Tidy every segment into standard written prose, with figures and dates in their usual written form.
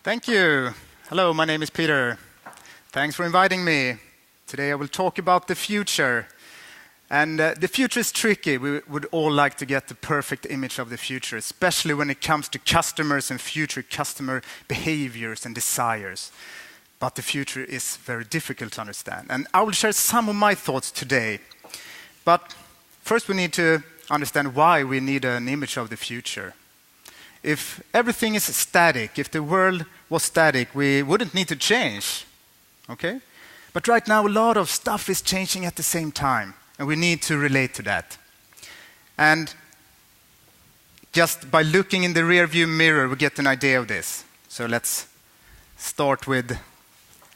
Thank you. Hello, my name is Peter. Thanks for inviting me. Today I will talk about the future. And the future is tricky. We would all like to get the perfect image of the future, especially when it comes to customers and future customer behaviors and desires. But the future is very difficult to understand. And I will share some of my thoughts today. But first we need to understand why we need an image of the future. If everything is static, if the world was static, we wouldn't need to change, okay? But right now, a lot of stuff is changing at the same time, and we need to relate to that. And just by looking in the rearview mirror, we get an idea of this. So let's start with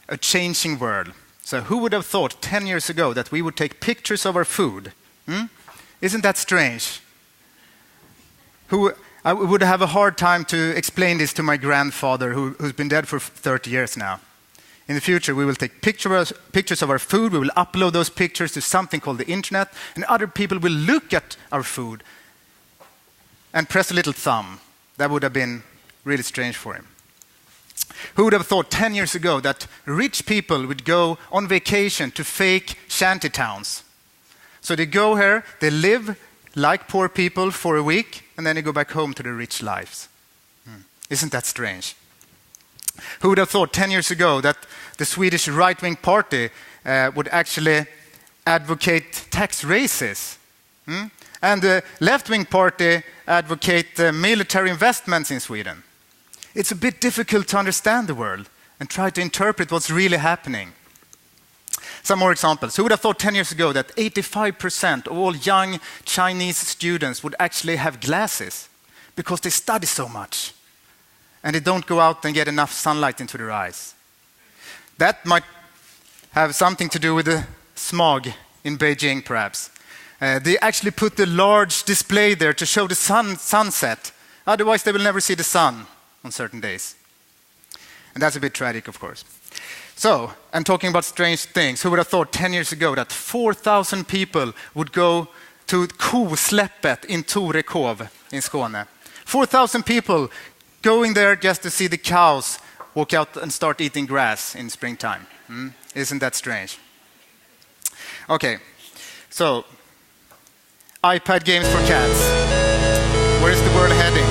a changing world. So who would have thought 10 years ago that we would take pictures of our food? Isn't that strange? I would have a hard time to explain this to my grandfather, who's been dead for 30 years now. In the future, we will take pictures of our food, we will upload those pictures to something called the internet, and other people will look at our food and press a little thumb. That would have been really strange for him. Who would have thought 10 years ago that rich people would go on vacation to fake shanty towns? So they go here, they live like poor people for a week, and then they go back home to their rich lives. Isn't that strange? Who would have thought 10 years ago that the Swedish right-wing party would actually advocate tax raises? And the left-wing party advocate military investments in Sweden? It's a bit difficult to understand the world and try to interpret what's really happening. Some more examples. Who would have thought 10 years ago that 85% of all young Chinese students would actually have glasses because they study so much and they don't go out and get enough sunlight into their eyes? That might have something to do with the smog in Beijing, perhaps. They actually put a large display there to show the sunset. Otherwise, they will never see the sun on certain days. And that's a bit tragic, of course. So, and talking about strange things, who would have thought 10 years ago that 4,000 people would go to Kosläppet in Torekov in Skåne? 4,000 people going there just to see the cows walk out and start eating grass in springtime. Isn't that strange? Okay, so iPad games for cats. Where is the world heading?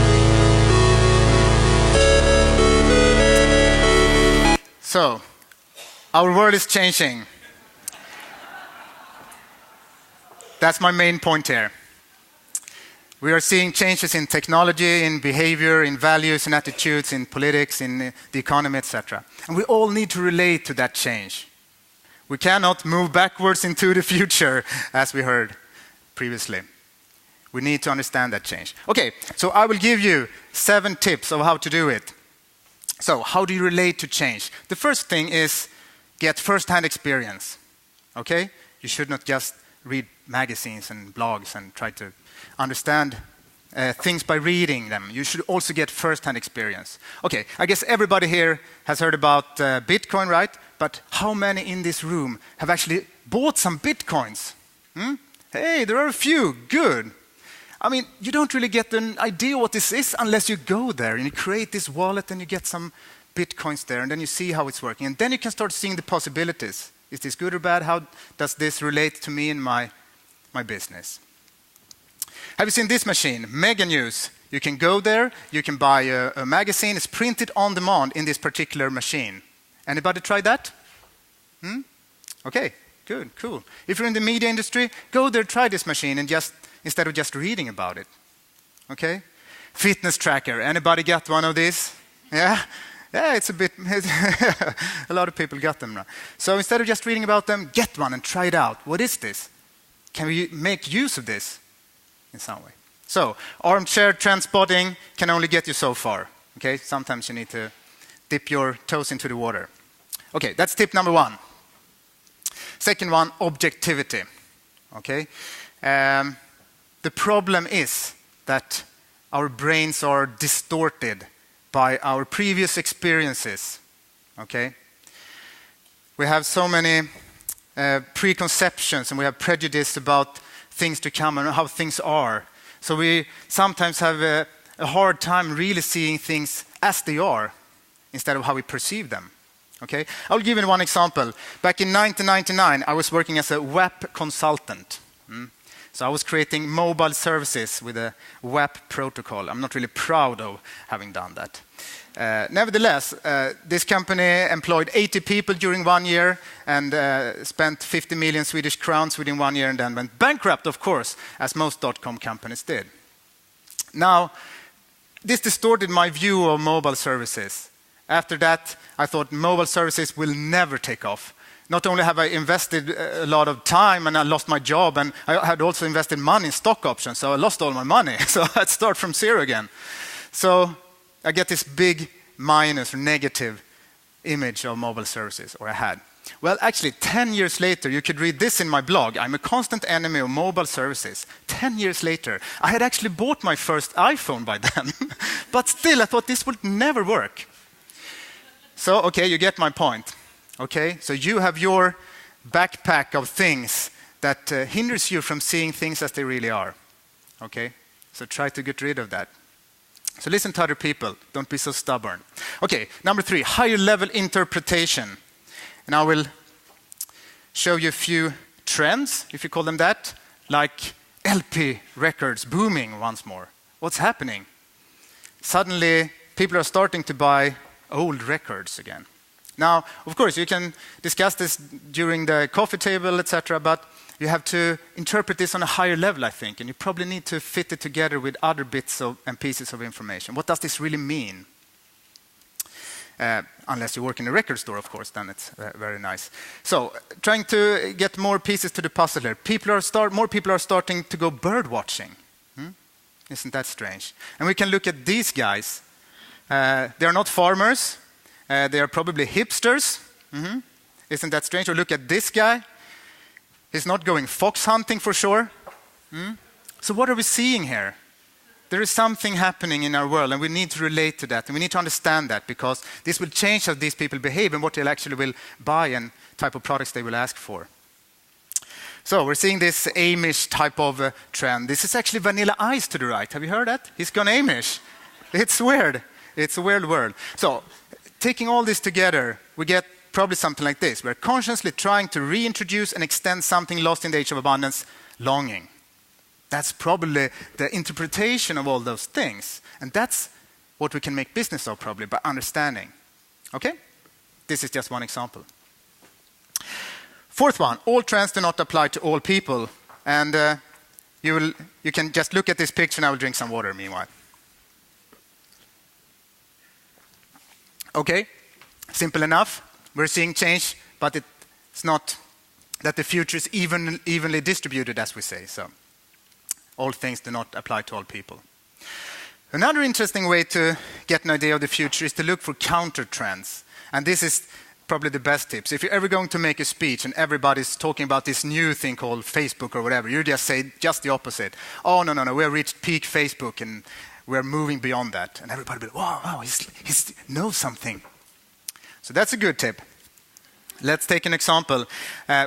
So, our world is changing. That's my main point here. We are seeing changes in technology, in behavior, in values, in attitudes, in politics, in the economy, etc. And we all need to relate to that change. We cannot move backwards into the future, as we heard previously. We need to understand that change. Okay, so I will give you 7 tips of how to do it. So, how do you relate to change? The first thing is get first-hand experience, okay? You should not just read magazines and blogs and try to understand things by reading them. You should also get first-hand experience. Okay, I guess everybody here has heard about Bitcoin, right? But how many in this room have actually bought some Bitcoins? Hey, there are a few. Good. I mean, you don't really get an idea what this is unless you go there and you create this wallet and you get some Bitcoins there and then you see how it's working. And then you can start seeing the possibilities. Is this good or bad? How does this relate to me and my business? Have you seen this machine? Mega News. You can go there, you can buy a magazine. It's printed on demand in this particular machine. Anybody tried that? Okay, good, cool. If you're in the media industry, go there, try this machine and instead of just reading about it. Okay? Fitness tracker. Anybody got one of these? Yeah? Yeah, it's a bit... a lot of people got them now. So instead of just reading about them, get one and try it out. What is this? Can we make use of this in some way? So, armchair trend spotting can only get you so far. Okay? Sometimes you need to dip your toes into the water. Okay, that's tip number 1. Second one, objectivity. Okay? The problem is that our brains are distorted by our previous experiences. Okay? We have so many preconceptions and we have prejudice about things to come and how things are. So we sometimes have a hard time really seeing things as they are. instead of how we perceive them. Okay? I'll give you one example. Back in 1999, I was working as a web consultant. So I was creating mobile services with a web protocol. I'm not really proud of having done that. Nevertheless, this company employed 80 people during 1 year and spent 50 million Swedish crowns within 1 year and then went bankrupt, of course, as most .com companies did. Now, this distorted my view of mobile services. After that, I thought mobile services will never take off. Not only have I invested a lot of time and I lost my job, and I had also invested money in stock options, so I lost all my money. So I'd start from zero again. So I get this big minus or negative image of mobile services, or I had. Well, actually, 10 years later, you could read this in my blog. I'm a constant enemy of mobile services. 10 years later, I had actually bought my first iPhone by then. But still, I thought this would never work. So, okay, you get my point. Okay, so you have your backpack of things that hinders you from seeing things as they really are. Okay, so try to get rid of that. So listen to other people. Don't be so stubborn. Okay, number 3, higher level interpretation. And I will show you a few trends, if you call them that, like LP records booming once more. What's happening? Suddenly, people are starting to buy old records again. Now, of course, you can discuss this during the coffee table, etc., but you have to interpret this on a higher level, I think, and you probably need to fit it together with other bits and pieces of information. What does this really mean? Unless you work in a record store, of course, then it's very nice. So, trying to get more pieces to the puzzle here. More people are starting to go bird watching. Isn't that strange? And we can look at these guys. They are not farmers. They are probably hipsters. Isn't that strange? Or look at this guy. He's not going fox hunting for sure. So what are we seeing here? There is something happening in our world, and we need to relate to that, and we need to understand that, because this will change how these people behave and what they actually will buy and type of products they will ask for. So we're seeing this Amish type of trend. This is actually Vanilla Ice to the right. Have you heard that? He's gone Amish. It's weird. It's a weird world. So taking all this together, we get probably something like this. We're consciously trying to reintroduce and extend something lost in the age of abundance, longing. That's probably the interpretation of all those things. And that's what we can make business of, probably, by understanding. Okay? This is just one example. 4th one, all trends do not apply to all people. And you can just look at this picture, and I will drink some water meanwhile. Okay, simple enough. We're seeing change, but it's not that the future is evenly distributed, as we say. So all things do not apply to all people. Another interesting way to get an idea of the future is to look for counter trends. And this is probably the best tips. If you're ever going to make a speech and everybody's talking about this new thing called Facebook or whatever, you just say just the opposite. Oh, no, we have reached peak Facebook and we're moving beyond that. And everybody will be, wow, he knows something. So that's a good tip. Let's take an example.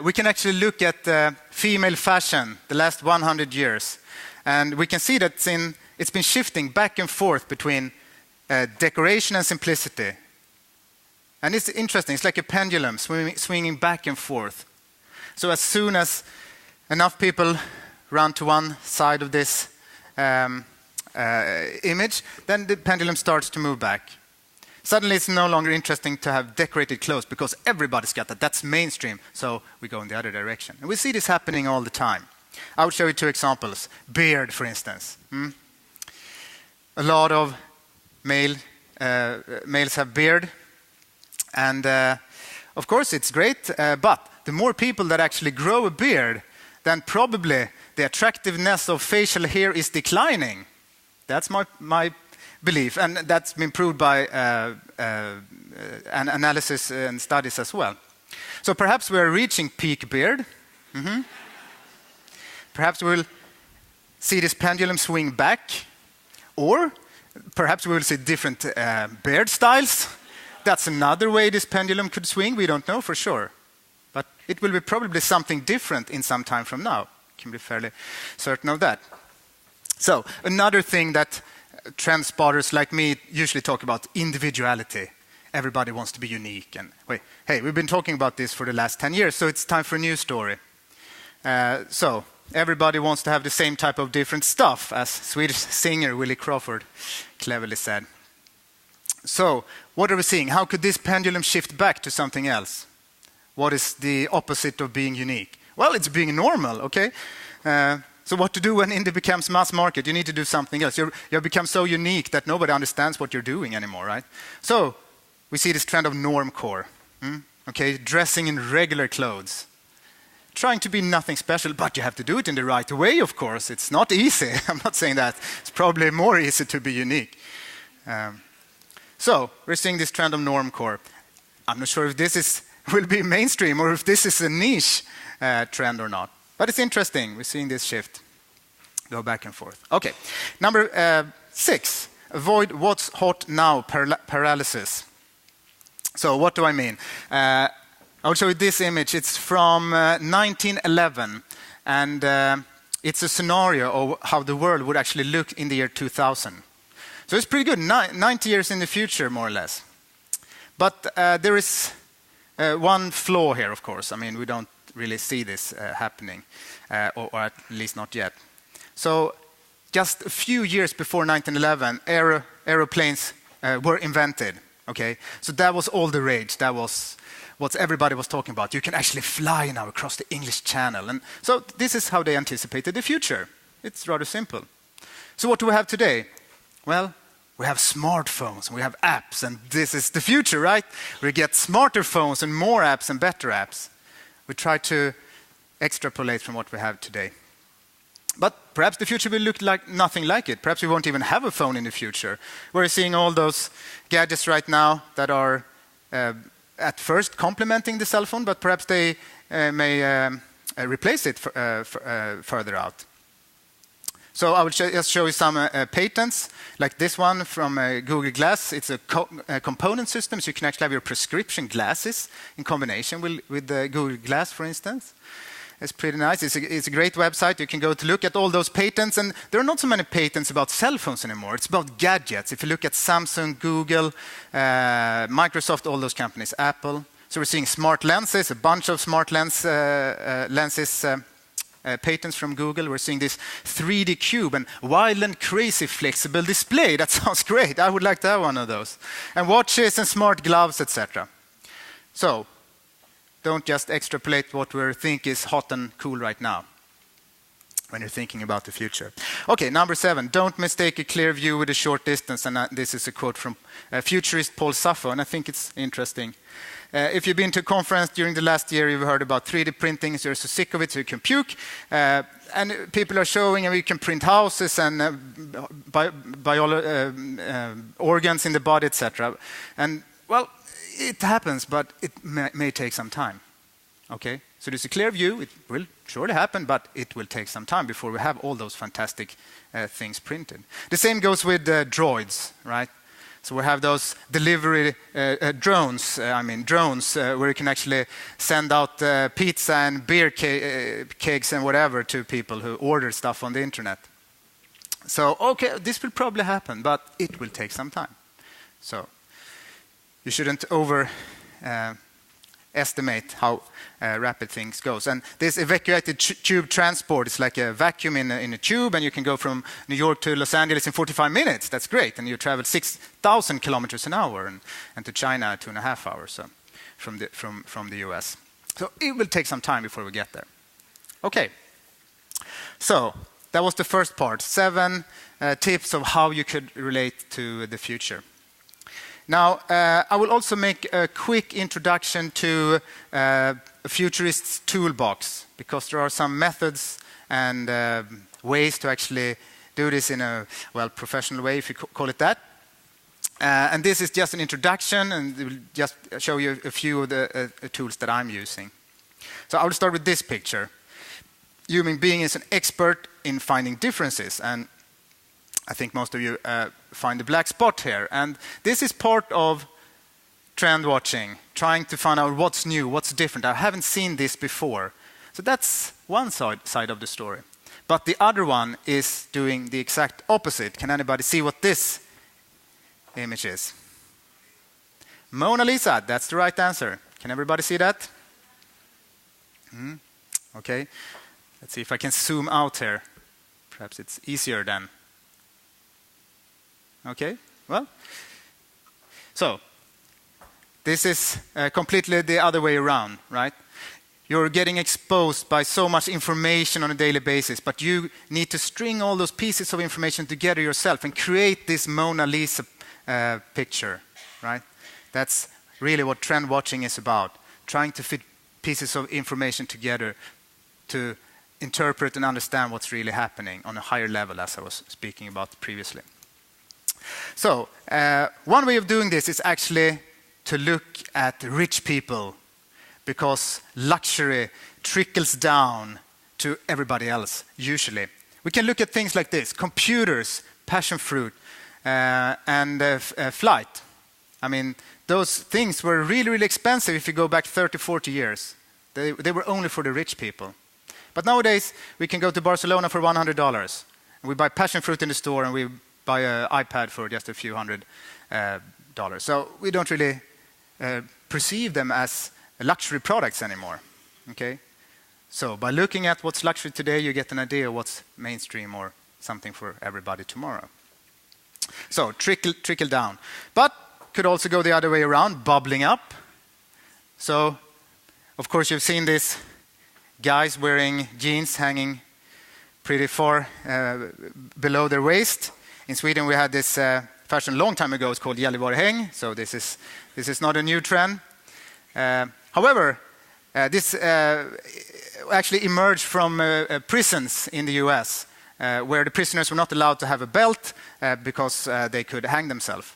We can actually look at female fashion the last 100 years. And we can see that it's been shifting back and forth between decoration and simplicity. And it's interesting. It's like a pendulum swinging back and forth. So as soon as enough people run to one side of this image, then the pendulum starts to move back. Suddenly it's no longer interesting to have decorated clothes because everybody's got that. That's mainstream. So we go in the other direction. And we see this happening all the time. I will show you 2 examples. Beard, for instance. A lot of males have beard. And of course it's great. But the more people that actually grow a beard, then probably the attractiveness of facial hair is declining. That's my belief, and that's been proved by an analysis and studies as well. So perhaps we're reaching peak beard. Perhaps we'll see this pendulum swing back, or perhaps we will see different beard styles. That's another way this pendulum could swing. We don't know for sure, but it will be probably something different in some time from now. Can be fairly certain of that. So another thing that trend spotters like me usually talk about, individuality. everybody wants to be unique. And wait, hey, we've been talking about this for the last 10 years, so it's time for a new story. So everybody wants to have the same type of different stuff, as Swedish singer Willie Crawford cleverly said. So what are we seeing? How could this pendulum shift back to something else? What is the opposite of being unique? Well, it's being normal, okay? So what to do when indie becomes mass market? You need to do something else. You've become so unique that nobody understands what you're doing anymore, right? So we see this trend of normcore, okay? Dressing in regular clothes. Trying to be nothing special, but you have to do it in the right way, of course. It's not easy. I'm not saying that. It's probably more easy to be unique. So we're seeing this trend of normcore. I'm not sure if this will be mainstream or if this is a niche trend or not. But it's interesting. We're seeing this shift go back and forth. Okay, number 6, avoid what's hot now paralysis. So what do I mean? I'll show you this image. It's from 1911, and it's a scenario of how the world would actually look in the year 2000. So it's pretty good, 90 years in the future, more or less. But there is one flaw here, of course. I mean, we don't really see this happening, or at least not yet. So just a few years before 1911, aeroplanes were invented, okay? So that was all the rage. That was what everybody was talking about. You can actually fly now across the English Channel. And so this is how they anticipated the future. It's rather simple. So what do we have today? Well, we have smartphones, and we have apps, and this is the future, right? We get smarter phones and more apps and better apps. We try to extrapolate from what we have today. But perhaps the future will look like nothing like it. Perhaps we won't even have a phone in the future. We're seeing all those gadgets right now that are at first complementing the cell phone, but perhaps they may replace it further out. So I will just show you some patents, like this one from Google Glass. It's a component system, so you can actually have your prescription glasses in combination with the Google Glass, for instance. It's pretty nice. It's a great website. You can go to look at all those patents, and there are not so many patents about cell phones anymore. It's about gadgets. If you look at Samsung, Google, Microsoft, all those companies, Apple. So we're seeing smart lenses, a bunch of smart lenses patents from Google. We're seeing this 3D cube and wild and crazy flexible display. That sounds great. I would like to have one of those. And watches and smart gloves, etc. So don't just extrapolate what we think is hot and cool right now when you're thinking about the future. Okay, number 7, don't mistake a clear view with a short distance. And this is a quote from futurist Paul Saffo, and I think it's interesting. If you've been to a conference during the last year, you've heard about 3D printing, so you're so sick of it, so you can puke. And people are showing how you can print houses and organs in the body, etc. And, well, it happens, but it may take some time. Okay? So there's a clear view. It will surely happen, but it will take some time before we have all those fantastic things printed. The same goes with droids, right? So we have those delivery drones, where you can actually send out pizza and beer cakes and whatever to people who order stuff on the internet. So, okay, this will probably happen, but it will take some time. So you shouldn't overestimate how rapid things goes. And this evacuated tube transport is like a vacuum in a tube, and you can go from New York to Los Angeles in 45 minutes. That's great. And you travel 6,000 kilometers an hour, and to China 2.5 hours so from the US. So it will take some time before we get there. Okay. So that was the first part. 7 tips of how you could relate to the future. Now, I will also make a quick introduction to a futurist's toolbox, because there are some methods and ways to actually do this in a, professional way, if you call it that. And this is just an introduction, and it will just show you a few of the tools that I'm using. So I will start with this picture. Human being is an expert in finding differences, and I think most of you find the black spot here. And this is part of trend watching, trying to find out what's new, what's different. I haven't seen this before. So that's one side of the story. But the other one is doing the exact opposite. Can anybody see what this image is? Mona Lisa, that's the right answer. Can everybody see that? Okay. Let's see if I can zoom out here. Perhaps it's easier then. Okay, well. So, this is completely the other way around, right? You're getting exposed by so much information on a daily basis, but you need to string all those pieces of information together yourself and create this Mona Lisa picture, right? That's really what trend watching is about, trying to fit pieces of information together to interpret and understand what's really happening on a higher level, as I was speaking about previously. So, one way of doing this is actually to look at rich people, because luxury trickles down to everybody else, usually. We can look at things like this: computers, passion fruit, and flight. I mean, those things were really, really expensive if you go back 30, 40 years. They were only for the rich people. But nowadays, we can go to Barcelona for $100. And we buy passion fruit in the store, and we buy an iPad for just a few $100s. So we don't really perceive them as luxury products anymore. Okay? So by looking at what's luxury today, you get an idea of what's mainstream or something for everybody tomorrow. So trickle down. But could also go the other way around, bubbling up. So, of course, you've seen this guys wearing jeans hanging pretty far below their waist. In Sweden, we had this fashion a long time ago. It's called Gälliborghäng. So this is not a new trend. However, this actually emerged from prisons in the US, where the prisoners were not allowed to have a belt because they could hang themselves.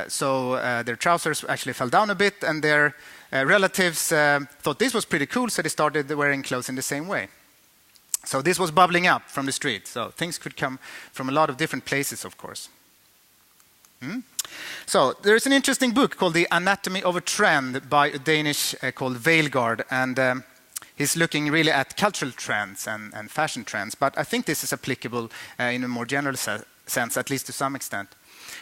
So their trousers actually fell down a bit, and their relatives thought this was pretty cool, so they started wearing clothes in the same way. So this was bubbling up from the street. So things could come from a lot of different places, of course. So there's an interesting book called The Anatomy of a Trend by a Danish called Veilgaard, and he's looking really at cultural trends and fashion trends, but I think this is applicable in a more general sense, at least to some extent.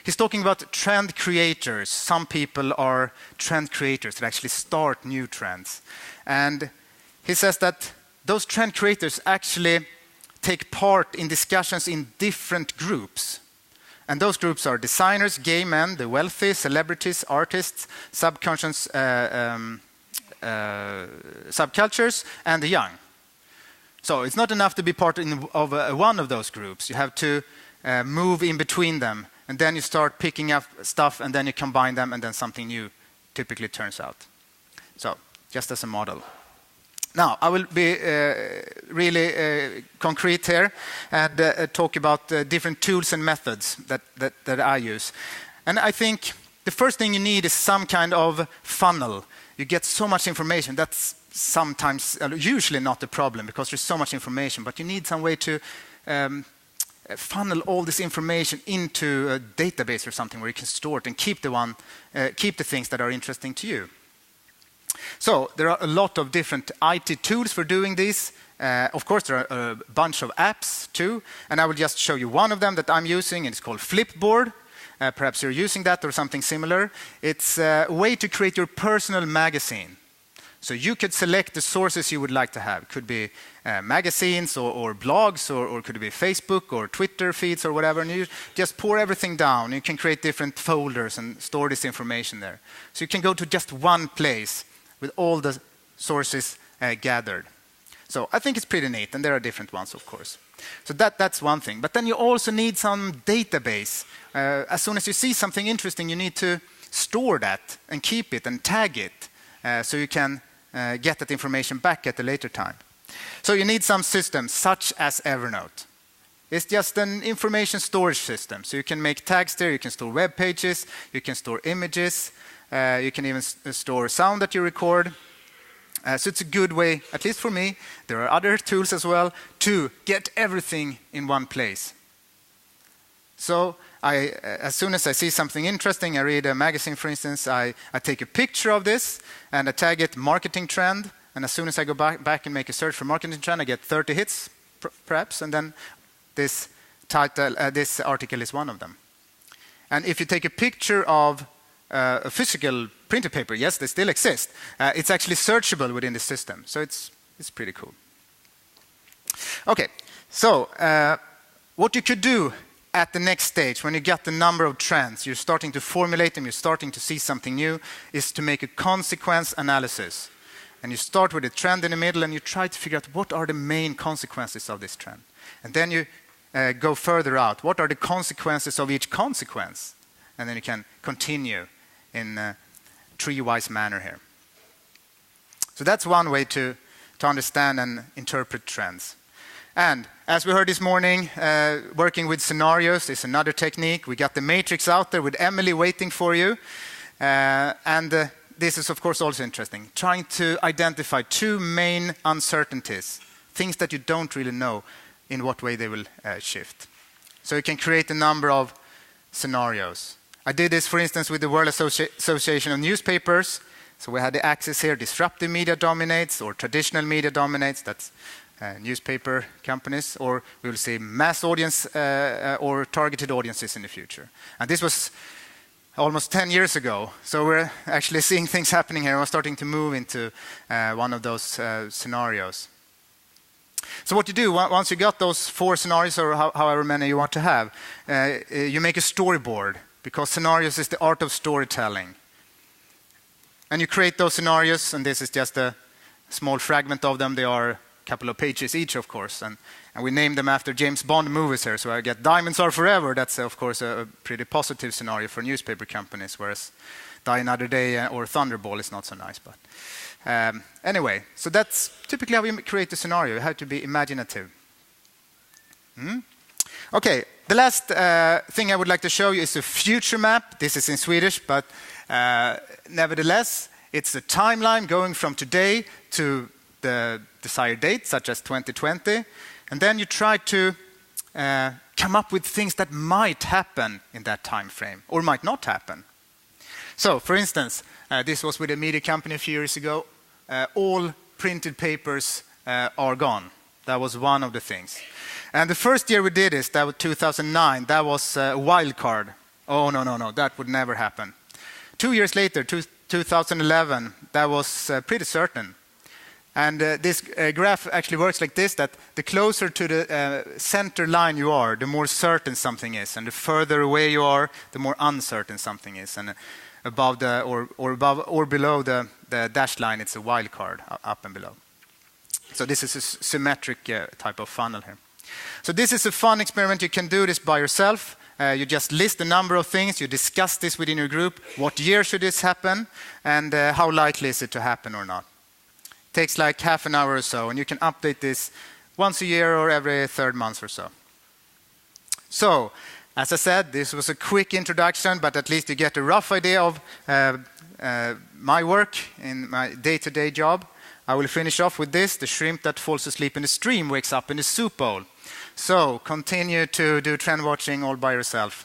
He's talking about trend creators. Some people are trend creators that actually start new trends. And he says that those trend creators actually take part in discussions in different groups. And those groups are designers, gay men, the wealthy, celebrities, artists, subcultures, and the young. So it's not enough to be part of one of those groups. You have to move in between them. And then you start picking up stuff, and then you combine them, and then something new typically turns out. So, just as a model. Now, I will be really concrete here and talk about different tools and methods that I use. And I think the first thing you need is some kind of funnel. You get so much information. That's sometimes, usually not the problem, because there's so much information, but you need some way to funnel all this information into a database or something where you can store it and keep the things that are interesting to you. So there are a lot of different IT tools for doing this. Of course, there are a bunch of apps too, and I will just show you one of them that I'm using. It's called Flipboard. Perhaps you're using that or something similar. It's a way to create your personal magazine. So you could select the sources you would like to have. Could be magazines or blogs, or could it be Facebook or Twitter feeds or whatever. And you just pour everything down. You can create different folders and store this information there. So you can go to just one place with all the sources gathered. So I think it's pretty neat, and there are different ones, of course. So that's one thing. But then you also need some database. As soon as you see something interesting, you need to store that and keep it and tag it so you can get that information back at a later time. So you need some systems, such as Evernote. It's just an information storage system. So you can make tags there, you can store web pages, you can store images, you can even store sound that you record. So it's a good way, at least for me, there are other tools as well, to get everything in one place. So as soon as I see something interesting, I read a magazine, for instance, I take a picture of this and I tag it marketing trend. And as soon as I go back and make a search for marketing trend, I get 30 hits, perhaps. And then this article is one of them. And if you take a picture of a physical printed paper. Yes, they still exist. It's actually searchable within the system, so it's pretty cool. Okay, so what you could do at the next stage, when you get the number of trends, you're starting to formulate them, you're starting to see something new, is to make a consequence analysis. And you start with a trend in the middle and you try to figure out what are the main consequences of this trend. And then you go further out. What are the consequences of each consequence? And then you can continue in a tree-wise manner here. So that's one way to understand and interpret trends. And as we heard this morning, working with scenarios is another technique. We got the matrix out there with Emily waiting for you. This is, of course, also interesting. Trying to identify two main uncertainties, things that you don't really know in what way they will shift. So you can create a number of scenarios. I did this, for instance, with the World Association of Newspapers. So we had the axis here, disruptive media dominates, or traditional media dominates. That's newspaper companies, or we will see mass audience or targeted audiences in the future. And this was almost 10 years ago. So we're actually seeing things happening here. We're starting to move into one of those scenarios. So what you do, once you got those 4 scenarios, or however many you want to have, you make a storyboard, because scenarios is the art of storytelling. And you create those scenarios, and this is just a small fragment of them. They are couple of pages each, of course, and we named them after James Bond movies here. So I get Diamonds Are Forever. That's of course a pretty positive scenario for newspaper companies, whereas Die Another Day or Thunderball is not so nice. But anyway, so that's typically how we create a scenario. You have to be imaginative. Okay, the last thing I would like to show you is a future map. This is in Swedish, but nevertheless, it's a timeline going from today to the desired date, such as 2020, and then you try to come up with things that might happen in that time frame or might not happen. So, for instance, this was with a media company a few years ago. All printed papers are gone. That was one of the things. And the first year we did this, that was 2009, that was a wild card. Oh, no, that would never happen. 2 years later, 2011, that was pretty certain. And this graph actually works like this, that the closer to the center line you are, the more certain something is. And the further away you are, the more uncertain something is. And above the, or above or below the dashed line, it's a wild card, up and below. So this is a symmetric type of funnel here. So this is a fun experiment. You can do this by yourself. You just list a number of things. You discuss this within your group. What year should this happen? And how likely is it to happen or not? Takes like half an hour or so, and you can update this once a year or every 3rd month or so. So, as I said, this was a quick introduction, but at least you get a rough idea of my work in my day-to-day job. I will finish off with this. The shrimp that falls asleep in the stream wakes up in the soup bowl. So, continue to do trend watching all by yourself.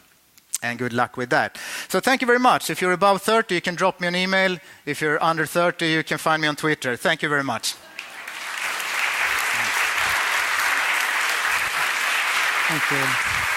And good luck with that. So thank you very much. If you're above 30, you can drop me an email. If you're under 30, you can find me on Twitter. Thank you very much. Thank you.